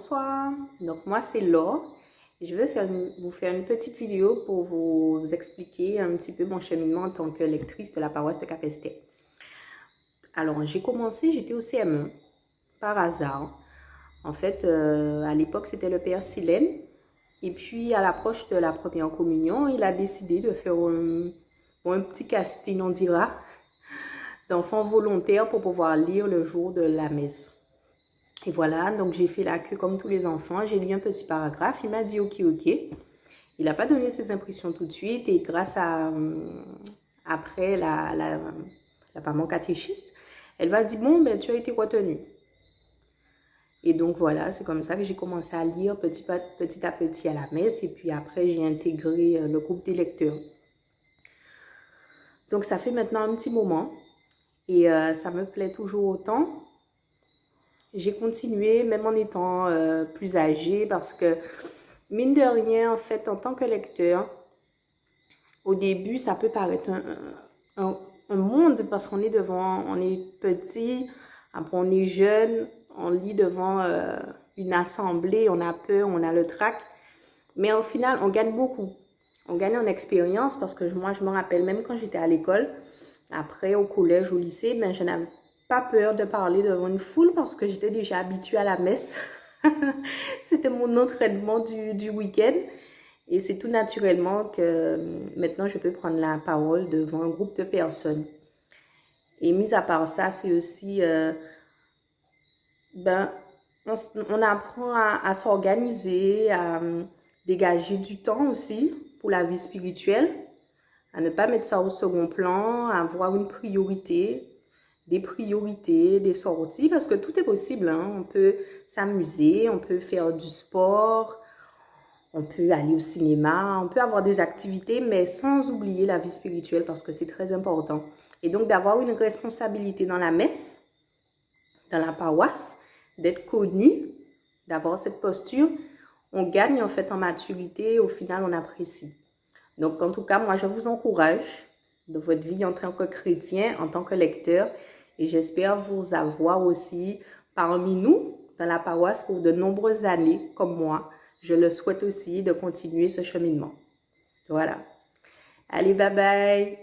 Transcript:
bonsoir. Donc moi c'est Laure et je vais vous faire une petite vidéo pour vous expliquer un petit peu mon cheminement en tant que lectrice de la paroisse de Capesterre. Alors j'étais au CM1 par hasard. En fait, à l'époque c'était le père Silène et puis à l'approche de la première communion, il a décidé de faire un petit casting, on dira, d'enfants volontaires pour pouvoir lire le jour de la messe. Et voilà, donc j'ai fait la queue comme tous les enfants, j'ai lu un petit paragraphe, il m'a dit ok, ok. Il n'a pas donné ses impressions tout de suite et grâce à, après la maman catéchiste, elle m'a dit bon, ben tu as été retenu. Et donc voilà, c'est comme ça que j'ai commencé à lire petit à petit à la messe et puis après j'ai intégré le groupe des lecteurs. Donc ça fait maintenant un petit moment et ça me plaît toujours autant. J'ai continué même en étant plus âgée parce que mine de rien, en fait, en tant que lecteur, au début, ça peut paraître un monde parce qu'on est devant, on est petit, après on est jeune, on lit devant une assemblée, on a peur, on a le trac. Mais au final, on gagne beaucoup. On gagne en expérience parce que moi, je me rappelle même quand j'étais à l'école, après au collège, au lycée, ben, je n'avais pas peur de parler devant une foule parce que j'étais déjà habituée à la messe. C'était mon entraînement du week-end. Et c'est tout naturellement que maintenant je peux prendre la parole devant un groupe de personnes. Et mis à part ça, c'est aussi, on apprend à s'organiser, à dégager du temps aussi pour la vie spirituelle, à ne pas mettre ça au second plan, à avoir une priorité, des sorties, parce que tout est possible, hein. On peut s'amuser, on peut faire du sport, on peut aller au cinéma, on peut avoir des activités, mais sans oublier la vie spirituelle parce que c'est très important. Et donc d'avoir une responsabilité dans la messe, dans la paroisse, d'être connu, d'avoir cette posture, on gagne en fait en maturité et au final on apprécie. Donc en tout cas, moi je vous encourage dans votre vie en tant que chrétien, en tant que lecteur, et j'espère vous avoir aussi parmi nous dans la paroisse pour de nombreuses années comme moi. Je le souhaite aussi de continuer ce cheminement. Voilà. Allez, bye bye.